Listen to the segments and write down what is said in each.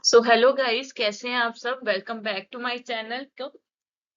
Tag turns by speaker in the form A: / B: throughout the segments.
A: So hello guys, कैसे हैं आप सब। Welcome back to my channel. तो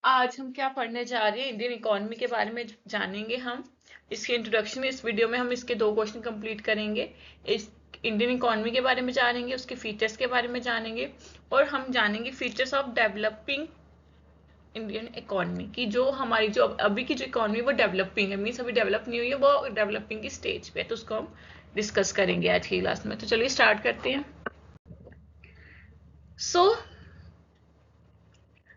A: आज हम क्या पढ़ने जा रहे हैं, इंडियन इकोनॉमी के बारे में जानेंगे हम। इसकी इंट्रोडक्शन इस वीडियो में हम इसके 2 क्वेश्चन कंप्लीट करेंगे। इस इंडियन इकोनॉमी के बारे में जानेंगे, उसके फीचर्स के बारे में जानेंगे और हम जानेंगे features of developing Indian economy की। जो हमारी जो अभी की जो इकोनॉमी वो डेवलपिंग है, मीन्स अभी डेवलप नहीं हुई है, वो डेवलपिंग की स्टेज पे है। तो उसको हम डिस्कस करेंगे आज की क्लास में। तो चलिए स्टार्ट करते हैं। सो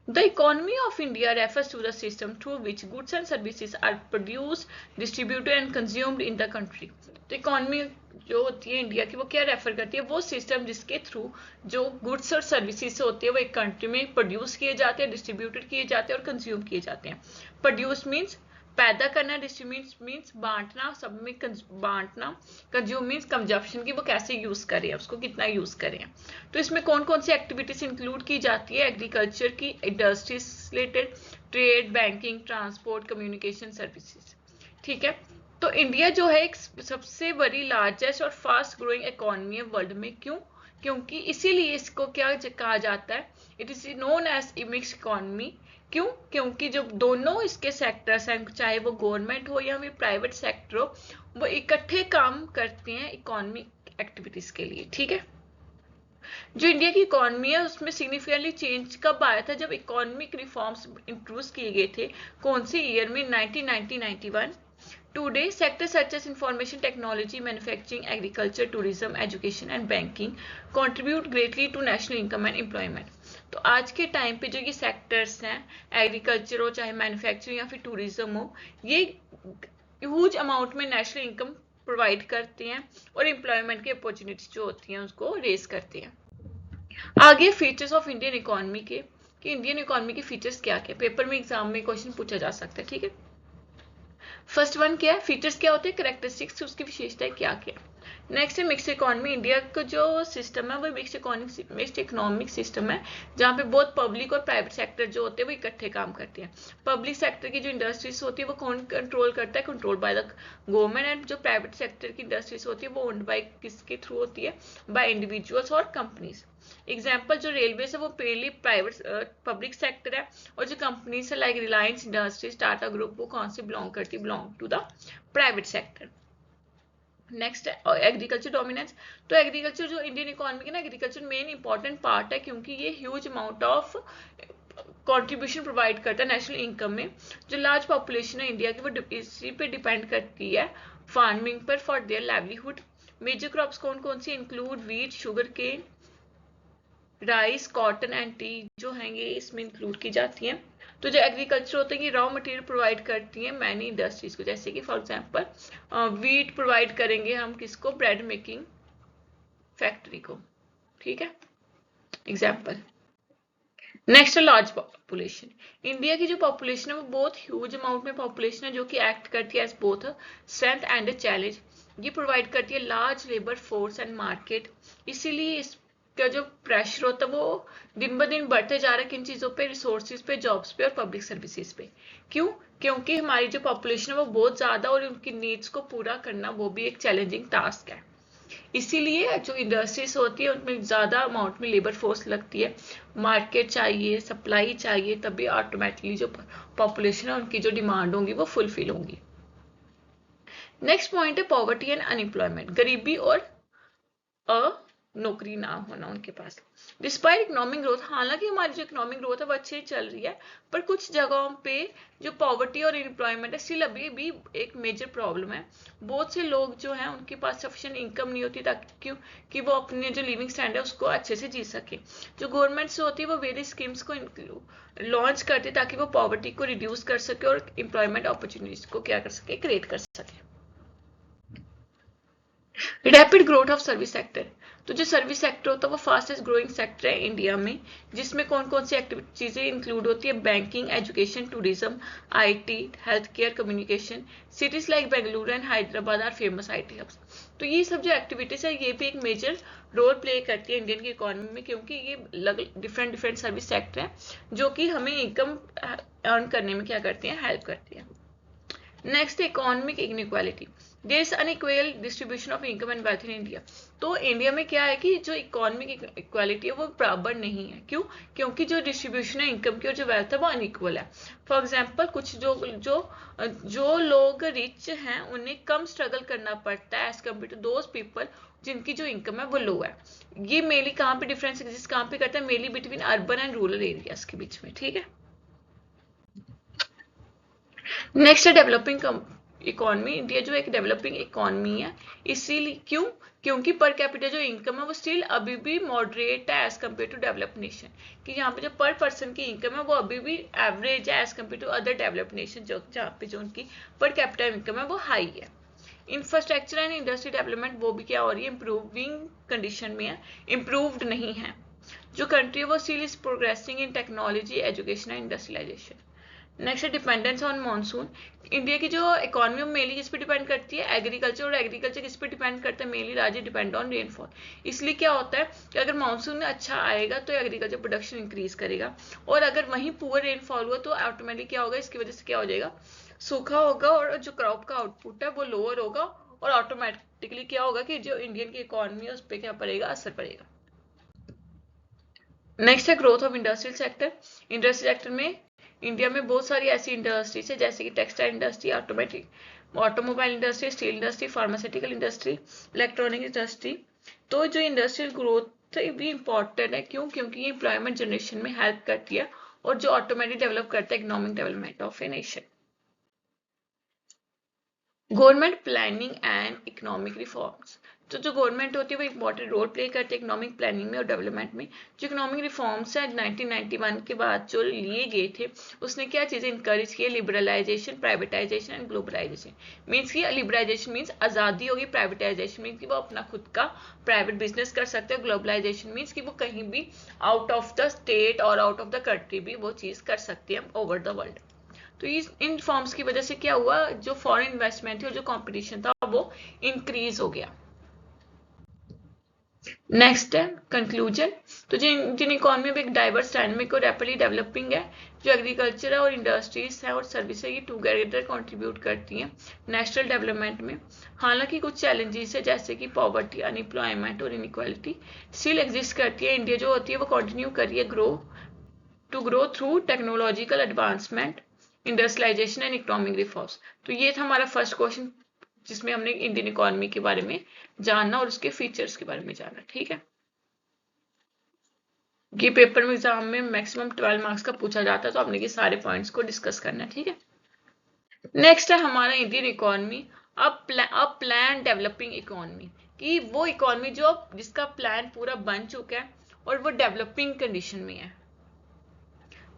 A: The economy of India refers to the system through which goods and services are produced, distributed and consumed in the country. तो इकोनॉमी जो होती है इंडिया की, वो क्या रेफर करती है? वो सिस्टम जिसके थ्रू जो गुड्स और सर्विसेज होते हैं वो एक कंट्री में प्रोड्यूस किए जाते हैं, डिस्ट्रीब्यूटेड किए जाते हैं और कंज्यूम किए जाते हैं। प्रोड्यूस मीन्स पैदा करना, डिस्ट्रीब्यूट मीन्स बांटना, सब में बांटना, कंज्यूम मीन्स कंजप्शन की वो कैसे यूज करें, उसको कितना यूज करें। तो इसमें कौन कौन सी एक्टिविटीज इंक्लूड की जाती है? एग्रीकल्चर की, industries related, trade, banking, transport, communication services. ठीक है। तो इंडिया जो है एक सबसे बड़ी, लार्जेस्ट और फास्ट ग्रोइंग इकोनॉमी है वर्ल्ड में। क्यों? क्योंकि इसीलिए इसको क्या कहा जाता है, it is known as a mixed economy. क्यों? क्योंकि जो दोनों इसके सेक्टर्स हैं, चाहे वो गवर्नमेंट हो या फिर प्राइवेट सेक्टर हो, वो इकट्ठे काम करते हैं इकोनॉमिक एक्टिविटीज के लिए। ठीक है। जो इंडिया की इकोनॉमी है उसमें सिग्निफिकेंटली चेंज कब आया था? जब इकोनॉमिक रिफॉर्म्स इंट्रोड्यूस किए गए थे। कौन से ईयर में? 1990-91। Today sector such as information technology, manufacturing, agriculture, tourism, education and banking contribute greatly to national income and employment. तो आज के टाइम पे जो ये सेक्टर्स हैं, एग्रीकल्चर हो, चाहे मैन्युफैक्चरिंग या फिर टूरिज्म हो, ये ह्यूज अमाउंट में नेशनल इनकम प्रोवाइड करते हैं और एम्प्लॉयमेंट की अपॉर्चुनिटीज जो होती हैं उसको रेज करते हैं। आगे फीचर्स ऑफ इंडियन इकोनॉमी के, कि इंडियन इकोनॉमी के फीचर्स क्या क्या, पेपर में एग्जाम में क्वेश्चन पूछा जा सकता है। ठीक है। फर्स्ट वन क्या है? फीचर्स क्या होते हैं, कैरेक्टरिस्टिक्स, उसकी विशेषताएं क्या क्या। नेक्स्ट है मिक्स्ड इकोनॉमी। इंडिया का जो सिस्टम है वो मिक्स्ड इकोनॉमिक सिस्टम है, जहाँ पे बहुत पब्लिक और प्राइवेट सेक्टर जो होते हैं वो इकट्ठे काम करते हैं। पब्लिक सेक्टर की जो इंडस्ट्रीज होती है वो कौन कंट्रोल करता है? Control by the government. And जो प्राइवेट सेक्टर की इंडस्ट्रीज होती है वो ओन्ड बाय किसके थ्रू होती है? बाय इंडिविजुअल्स और कंपनीज। एग्जाम्पल जो रेलवे है वो पहली प्राइवेट पब्लिक सेक्टर है, और जो कंपनीज है like Reliance Industries, Tata Group, वो कौन से बिलोंग करती है? Belong to the private sector. Next है एग्रीकल्चर डोमिनेंस। तो एग्रीकल्चर जो इंडियन इकोनॉमी की ना, एग्रीकल्चर मेन इंपॉर्टेंट पार्ट है, क्योंकि ये huge amount of contribution provide करता है नेशनल इनकम में। जो लार्ज पॉपुलेशन है इंडिया की वो इसी पे डिपेंड करती है, फार्मिंग पर, for their livelihood. Major crops कौन कौन सी include? Wheat, sugarcane, rice, cotton and tea जो हैं ये इसमें इंक्लूड की जाती हैं। तो जो एग्रीकल्चर होता है ये रॉ मटेरियल प्रोवाइड करती है मैनी इंडस्ट्रीज को, जैसे कि फॉर एग्जांपल वीट प्रोवाइड करेंगे हम किसको? ब्रेड मेकिंग फैक्ट्री को। ठीक है, एग्जाम्पल। नेक्स्ट है लार्ज पॉपुलेशन। इंडिया की जो पॉपुलेशन है वो बहुत ह्यूज अमाउंट में पॉपुलेशन है, जो कि एक्ट करती है as both strength and a challenge. ये प्रोवाइड करती है large labour force and market. इसीलिए इसका जो प्रेशर होता है वो दिन ब दिन बढ़ते जा रहा है। किन चीज़ों पे? रिसोर्सेज पे, जॉब्स पे और पब्लिक सर्विसेज पे। क्यों? क्योंकि हमारी जो पॉपुलेशन है वो बहुत ज़्यादा, और उनकी नीड्स को पूरा करना वो भी एक चैलेंजिंग टास्क है। इसीलिए जो इंडस्ट्रीज होती है उनमें ज्यादा अमाउंट में लेबर फोर्स लगती है, मार्केट चाहिए, सप्लाई चाहिए, तभी ऑटोमेटिकली जो पॉपुलेशन है उनकी जो डिमांड होंगी वो फुलफिल होंगी। नेक्स्ट पॉइंट है पॉवर्टी एंड अनएम्प्लॉयमेंट, गरीबी और नौकरी ना होना उनके पास। डिस्पाइट इकोनॉमिक ग्रोथ, हालांकि हमारी जो इकोनॉमिक ग्रोथ है वो अच्छी चल रही है, पर कुछ जगहों पे जो पॉवर्टी और अनएम्प्लॉयमेंट है स्टिल अभी भी एक मेजर प्रॉब्लम है। बहुत से लोग जो हैं उनके पास सफिशिएंट इनकम नहीं होती ताकि क्यों कि वो अपने जो लिविंग स्टैंडर्ड है उसको अच्छे से जी सके। जो गवर्नमेंट से होती है वो वेरियस स्कीम्स को लॉन्च करती है ताकि वो पॉवर्टी को रिड्यूस कर सके और एम्प्लॉयमेंट अपॉर्चुनिटीज को क्या कर सके? क्रिएट कर सके। Rapid growth of service sector. तो जो सर्विस सेक्टर होता है वो फास्टेस्ट ग्रोइंग सेक्टर है इंडिया में, जिसमें कौन कौन सी चीजें इंक्लूड होती है? Banking, education, tourism, IT, health care, communication. Cities like Bengaluru and Hyderabad are famous IT hubs. तो ये सब जो एक्टिविटीज है ये भी एक मेजर रोल प्ले करती है इंडियन की इकोनॉमी में, क्योंकि ये डिफरेंट सर्विस सेक्टर है जो कि हमें इनकम अर्न करने में क्या करती है? हेल्प करती है। Next, economic inequality, there is unequal distribution of income and wealth in India. तो इंडिया में क्या है कि जो इकोनॉमिक इक्वालिटी है वो बराबर नहीं है। क्यों? क्योंकि जो डिस्ट्रीब्यूशन है इनकम की और जो वेल्थ है वो अनइक्वल है। फॉर एग्जाम्पल, कुछ जो लोग रिच हैं उन्हें कम स्ट्रगल करना पड़ता है as compare to those people जिनकी जो इनकम है वो लो है। ये मेनली कहाँ पे डिफरेंस एग्जिस्ट कहाँ पे करता है? Mainly between urban and rural areas के बीच में। ठीक है, नेक्स्ट है डेवलपिंग इकोनॉमी। इंडिया जो एक डेवलपिंग इकोनॉमी है, इसीलिए क्यों? क्योंकि पर कैपिटा जो इनकम है वो स्टिल अभी भी मॉडरेट है as compare to developed nation. कि यहाँ पे जो पर पर्सन की इनकम है वो अभी भी एवरेज है as compare to other developed nation, जो जहाँ पे जो उनकी पर कैपिटा इनकम है वो हाई है। इंफ्रास्ट्रक्चर एंड इंडस्ट्री डेवलपमेंट वो भी क्या हो रही है? इंप्रूविंग कंडीशन में है, इम्प्रूव्ड नहीं है। जो कंट्री है वो still is progressing in technology, education and industrialisation. Next है डिपेंडेंस ऑन मानसून। इंडिया की जो इकोनॉमी मेनली किस पे डिपेंड करती है? एग्रीकल्चर। और एग्रीकल्चर किस पे डिपेंड करता है? मेनली राज्य डिपेंड ऑन रेनफॉल। इसलिए क्या होता है कि अगर मानसून अच्छा आएगा तो एग्रीकल्चर प्रोडक्शन इंक्रीज करेगा, और अगर वहीं पुअर रेनफॉल हुआ तो ऑटोमेटिकली क्या होगा? इसकी वजह से क्या हो जाएगा? सूखा होगा और जो क्रॉप का आउटपुट है वो लोअर होगा, और ऑटोमेटिकली क्या होगा कि जो इंडियन की इकोनॉमी है उस पर क्या पड़ेगा? असर पड़ेगा। नेक्स्ट है growth of industrial sector. Industrial sector में इंडिया में बहुत सारी ऐसी इंडस्ट्रीज है जैसे कि textile industry, automobile industry, steel industry, pharmaceutical industry, electronic industry. तो जो इंडस्ट्रियल ग्रोथ भी इंपॉर्टेंट है। क्यों? क्योंकि ये एम्प्लॉयमेंट जनरेशन में हेल्प करती है और जो ऑटोमेटिक डेवलप करता है economic development of a nation. Government planning and economic reforms. तो जो गवर्नमेंट होती है वो इंपॉर्टेंट रोल प्ले करती है इकोनॉमिक प्लानिंग में और डेवलपमेंट में। जो इकोनॉमिक रिफॉर्म्स है 1991 के बाद जो लिए गए थे, उसने क्या चीजें इंकरेज की? Liberalisation, privatisation and globalisation. Means की लिबरलाइजेशन मीन्स आजादी होगी, प्राइवेटाइजेशन मीन्स की वो अपना खुद का प्राइवेट बिजनेस कर सकते हैं, ग्लोबलाइजेशन मीन्स की वो कहीं भी आउट ऑफ द स्टेट और आउट ऑफ द कंट्री भी वो चीज कर सकते हैं ओवर द वर्ल्ड। तो इन फॉर्म्स की वजह से क्या हुआ? जो फॉरेन इन्वेस्टमेंट थी और जो कंपटीशन था वो इंक्रीज हो गया। नेक्स्ट है कंक्लूजन। तो जो इंडियन इकोनॉमी में एक डाइवर्स, डायनामिक और रैपिडली डेवलपिंग है। जो एग्रीकल्चर है और इंडस्ट्रीज है और सर्विस है, ये टूगेदर कंट्रीब्यूट करती हैं नेशनल डेवलपमेंट में। हालांकि कुछ चैलेंजेस है जैसे कि पॉवर्टी, अनएम्प्लॉयमेंट और इनइक्वालिटी स्टिल एग्जिस्ट करती है। इंडिया जो होती है वो कंटिन्यू कर रही है grow through technological advancement, industrialisation and economic reforms. तो ये था हमारा फर्स्ट क्वेश्चन जिसमें हमने इंडियन इकोनॉमी के बारे में जानना और उसके फीचर्स के बारे में जानना। ठीक है, ये पेपर में एग्जाम में मैक्सिमम 12 मार्क्स का पूछा जाता है, तो आपने ये सारे पॉइंट्स को डिस्कस करना है। ठीक है, नेक्स्ट है हमारा इंडियन इकोनॉमी अब प्लान डेवलपिंग इकोनॉमी। कि वो इकोनॉमी जो जिसका प्लान पूरा बन चुका है और वो डेवलपिंग कंडीशन में है।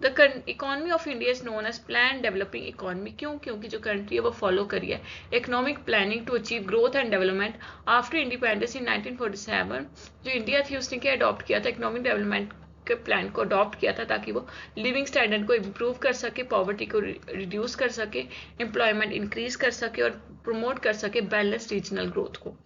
A: The economy of India is known as planned developing economy. क्यों? क्योंकि जो कंट्री है वो फॉलो करी है economic planning to achieve growth and development after independence in 1947। जो इंडिया थी उसने क्या अडॉप्ट किया था? इकोनॉमिक डेवलपमेंट के प्लान को अडॉप्ट किया था ताकि वो लिविंग स्टैंडर्ड को इम्प्रूव कर सके, पॉवर्टी को रिड्यूस कर सके, एम्प्लॉयमेंट इंक्रीज कर सके और प्रमोट कर सके बैलेंस रीजनल ग्रोथ को।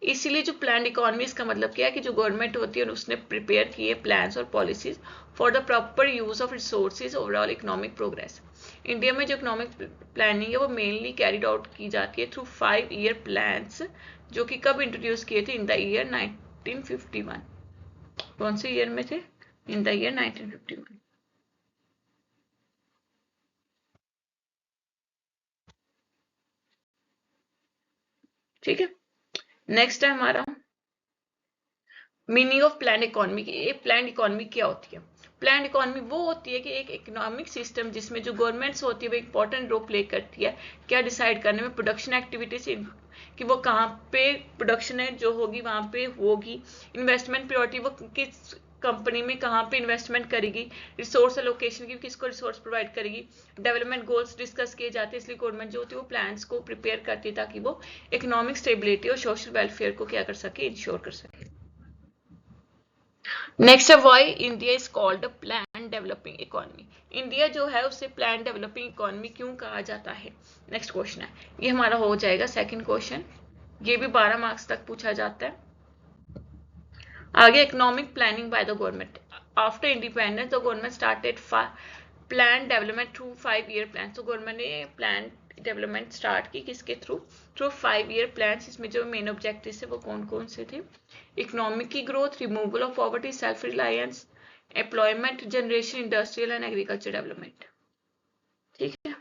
A: इसीलिए जो प्लान इकोनॉमी, इसका मतलब क्या है कि जो गवर्नमेंट होती है उसने प्रिपेयर किए प्लान्स और policies for the proper use of resources overall economic progress. India में जो इकोनॉमिक प्लानिंग है वो मेनली कैरिड आउट की जाती है थ्रू 5 ईयर प्लान्स, जो कि कब इंट्रोड्यूस किए थे? In the year 1951। कौन से ईयर में थे? In the year 1951। ठीक है, नेक्स्ट है हमारा मीनिंग ऑफ प्लान इकोनॉमी। ये प्लान इकोनॉमी क्या होती है? प्लान इकोनॉमी वो होती है कि एक इकोनॉमिक सिस्टम जिसमें जो गवर्नमेंट्स होती है वो इंपॉर्टेंट रोल प्ले करती है क्या डिसाइड करने में? प्रोडक्शन एक्टिविटीज, कि वो कहाँ पे प्रोडक्शन है जो होगी वहां पे होगी। इन्वेस्टमेंट प्रायोरिटी, वो किस कंपनी में कहाँ पे इन्वेस्टमेंट करेगी। रिसोर्स एलोकेशन की, किसको रिसोर्स प्रोवाइड करेगी। डेवलपमेंट गोल्स डिस्कस किए जाते हैं, इसलिए गवर्नमेंट जो होती है वो प्लान्स को प्रिपेयर करती है ताकि वो इकोनॉमिक स्टेबिलिटी और सोशल वेलफेयर को क्या कर सके? इंश्योर कर सके। नेक्स्ट है why India is called plan developing economy. India जो है उसे प्लान डेवलपिंग इकोनॉमी क्यों कहा जाता है? नेक्स्ट क्वेश्चन है, ये हमारा हो जाएगा सेकंड क्वेश्चन। ये भी 12 मार्क्स तक पूछा जाता है। आगे economic planning by the government after independence the government started plan development through 5 year plan. तो गवर्नमेंट ने प्लान डेवलपमेंट स्टार्ट की, किसके थ्रू? Through 5 year plan. इसमें जो मेन ऑब्जेक्टिव है वो कौन कौन से थे? इकोनॉमिक की growth, removal of poverty, self reliance, employment generation, industrial and agriculture development. ठीक है।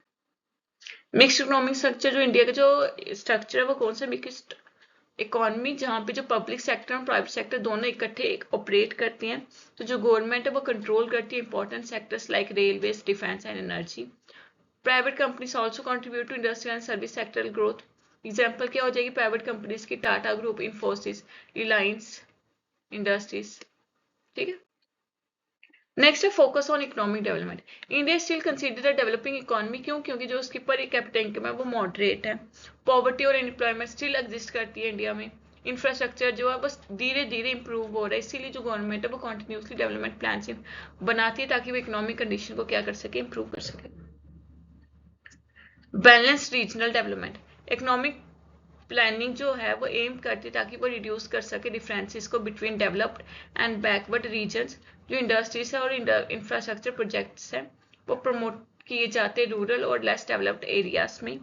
A: मिक्स्ड इकोनॉमिक स्ट्रक्चर, जो इंडिया का जो स्ट्रक्चर है वो कौन सा? मिक्स्ड इकोनॉमी, जहाँ पे जो पब्लिक सेक्टर और प्राइवेट सेक्टर दोनों इकट्ठे ऑपरेट करती हैं। तो जो गवर्नमेंट है वो कंट्रोल करती है important sectors like railways, defence and energy. Private companies also contribute to industrial and service sectoral growth. Example क्या हो जाएगी प्राइवेट कंपनीज की? Tata Group, Infosys, Reliance Industries. ठीक है। नेक्स्ट है focus on economic development. India still consider a developing economy. क्यों? क्योंकि जो उसकी पर कैपिटा इनकम है वो मॉडरेट है। पॉवर्टी और अनएम्प्लॉयमेंट स्टिल एग्जिस्ट करती है इंडिया में। इंफ्रास्ट्रक्चर जो है बस धीरे धीरे इंप्रूव हो रहा है, इसीलिए जो गवर्नमेंट है वो कंटिन्यूसली डेवलपमेंट प्लान बनाती है ताकि वो इकोनॉमिक कंडीशन को क्या कर सके? इंप्रूव कर सके। Balanced regional development. Economic planning जो है वो एम करती है ताकि वो रिड्यूस कर सके डिफरेंसेस को between developed and backward regions. जो इंडस्ट्रीज है और इंफ्रास्ट्रक्चर प्रोजेक्ट्स हैं वो प्रमोट किए जाते हैं रूरल और लेस डेवलप्ड एरियाज में।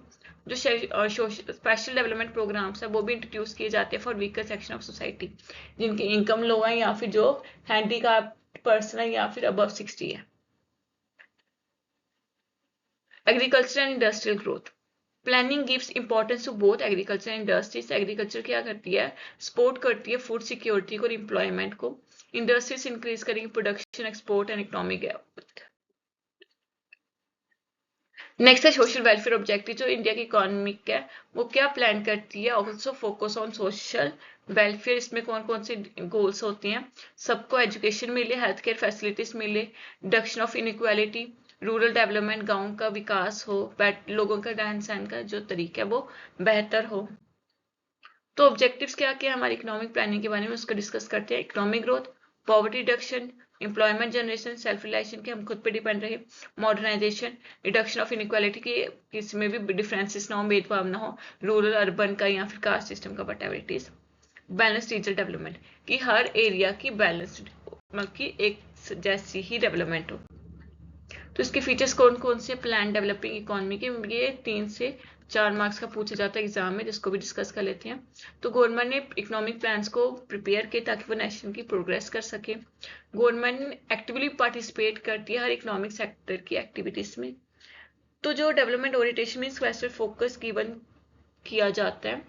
A: जो स्पेशल डेवलपमेंट प्रोग्राम्स है वो भी इंट्रोड्यूस किए जाते हैं for weaker section of society, जिनकी इनकम लो है या फिर जो हैंडीकैप्ड पर्सन है या फिर अबव 60 है। Agriculture and industrial growth. Planning gives importance to both agriculture and industries. Agriculture क्या करती है? सपोर्ट करती है फूड सिक्योरिटी को और एम्प्लॉयमेंट को। इंडस्ट्रीज इंक्रीज करेंगी production, export and economic growth. Next है सोशल वेलफेयर ऑब्जेक्टिव। जो इंडिया की इकोनॉमिक है वो क्या प्लान करती है? Also focus on social welfare. इसमें कौन कौन से गोल्स होते हैं? सबको एजुकेशन मिले, हेल्थ केयर फैसिलिटीज मिले, reduction of inequality, rural development, गांव का विकास हो, लोगों का रहन सहन का जो तरीका है वो बेहतर हो। तो ऑब्जेक्टिव्स क्या क्या है हमारी इकोनॉमिक प्लानिंग के बारे में उसको डिस्कस करते हैं। Economic growth, poverty reduction, employment generation, self reliance के हम खुद पे डिपेंड रहे, मॉडर्नाइजेशन, रिडक्शन ऑफ इनइक्वालिटी की किसी में भी डिफरेंसेस ना हो, भेदभाव ना हो, रूरल अर्बन का या फिर कास्ट सिस्टम का, what ever it is. Balanced regional development कि हर एरिया की बैलेंस्ड मतलब कि एक जैसी ही डेवलपमेंट हो। तो इसके फीचर्स कौन कौन से? प्लान डेवलपिंग इकोनॉमी के, ये 3 से 4 मार्क्स का पूछा जाता है एग्जाम में, जिसको भी डिस्कस कर लेते हैं। तो गवर्नमेंट ने इकोनॉमिक प्लान्स को प्रिपेयर किया ताकि वो नेशन की प्रोग्रेस कर सके। गवर्नमेंट एक्टिवली पार्टिसिपेट करती है हर इकोनॉमिक सेक्टर की एक्टिविटीज में। तो जो डेवलपमेंट ओरिएंटेशन में स्पेशल फोकस गिवन किया जाता है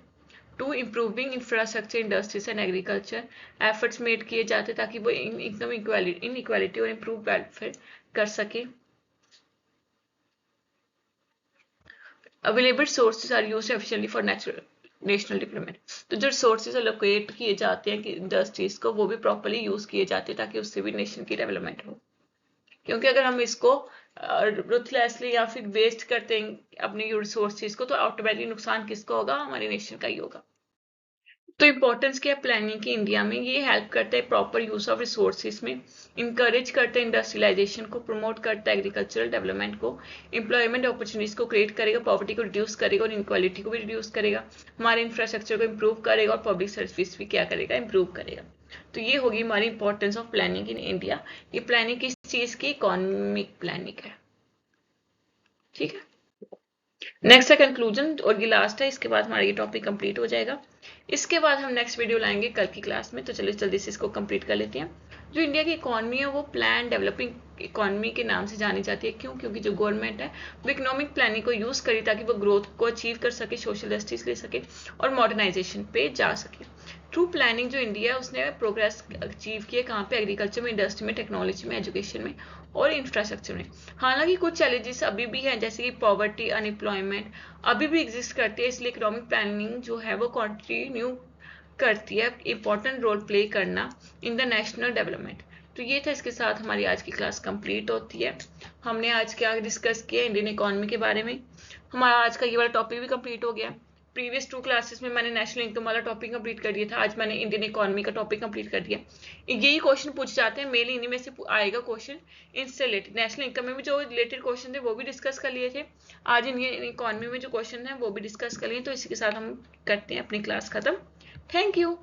A: to improving infrastructure, industries and agriculture. Efforts made किए जाते ताकि वो इनकम इनइक्वालिटी और इम्प्रूव वेलफेयर कर सके। Available sources are used efficiently for national development. तो जो रिसोर्सेज एलोकेट किए जाते हैं कि इंडस्ट्रीज को वो भी प्रॉपर्ली यूज किए जाते हैं ताकि उससे भी नेशन की डेवलपमेंट हो। क्योंकि अगर हम इसको रुथलेसली या फिर वेस्ट करते हैं अपने रिसोर्सेज को तो ऑटोमेटिकली नुकसान किसको होगा? हमारे नेशन का ही होगा। तो इंपॉर्टेंस क्या है प्लानिंग की इंडिया में? ये हेल्प करता है प्रॉपर यूज ऑफ रिसोर्सेज में, इंकरेज करता है इंडस्ट्रियलाइजेशन को, प्रमोट करता है एग्रीकल्चरल डेवलपमेंट को, एम्प्लॉयमेंट अपॉर्चुनिटीज को क्रिएट करेगा, पॉवर्टी को रिड्यूस करेगा और इनक्वालिटी को भी रिड्यूस करेगा, हमारे इंफ्रास्ट्रक्चर को इंप्रूव करेगा और पब्लिक सर्विस भी क्या करेगा? इंप्रूव करेगा। तो ये होगी हमारी importance of planning in India. ये प्लानिंग किस चीज की? इकोनॉमिक प्लानिंग है। ठीक है। नेक्स्ट है कंक्लूजन और ये लास्ट है, इसके बाद हमारा ये टॉपिक कंप्लीट हो जाएगा। इसके बाद हम नेक्स्ट वीडियो लाएंगे कल की क्लास में, तो चलिए जल्दी से इसको कंप्लीट कर लेते हैं। जो इंडिया की इकोनॉमी है वो प्लान डेवलपिंग इकोनॉमी के नाम से जानी जाती है। क्यों? क्योंकि जो गवर्नमेंट है वो इकोनॉमिक प्लानिंग को यूज करे ताकि वो ग्रोथ को अचीव कर सके, सोशल जस्टिस ले सके और मॉडर्नाइजेशन पे जा सके। थ्रू प्लानिंग जो इंडिया है उसने प्रोग्रेस अचीव किया कहाँ पे? एग्रीकल्चर में, इंडस्ट्री में, टेक्नोलॉजी में, एजुकेशन में और इंफ्रास्ट्रक्चर में। हालांकि कुछ चैलेंजेस अभी भी हैं, जैसे कि पॉवर्टी, अनएम्प्लॉयमेंट अभी भी एग्जिस्ट करती है, इसलिए इकोनॉमिक प्लानिंग जो है वो कंटिन्यू करती है इंपॉर्टेंट रोल प्ले करना इन द नेशनल डेवलपमेंट। तो ये था, इसके साथ हमारी आज की क्लास कंप्लीट होती है। हमने आज क्या डिस्कस किया? इंडियन इकोनॉमी के बारे में। हमारा आज का ये वाला टॉपिक भी कंप्लीट हो गया। प्रीवियस 2 क्लासेस में मैंने नेशनल इनकम वाला टॉपिक कंप्लीट कर दिया था, आज मैंने इंडियन इकोनॉमी का टॉपिक कंप्लीट कर दिया। यही क्वेश्चन पूछे जाते हैं मेनली, इन्हीं में से आएगा क्वेश्चन इनसे रिलेटेड। नेशनल इनकम में भी जो रिलेटेड क्वेश्चन थे वो भी डिस्कस कर लिए थे, आज इंडियन इकोनॉमी में जो क्वेश्चन है वो भी डिस्कस कर लिए। तो इसी के साथ हम करते हैं अपनी क्लास खत्म। Thank you.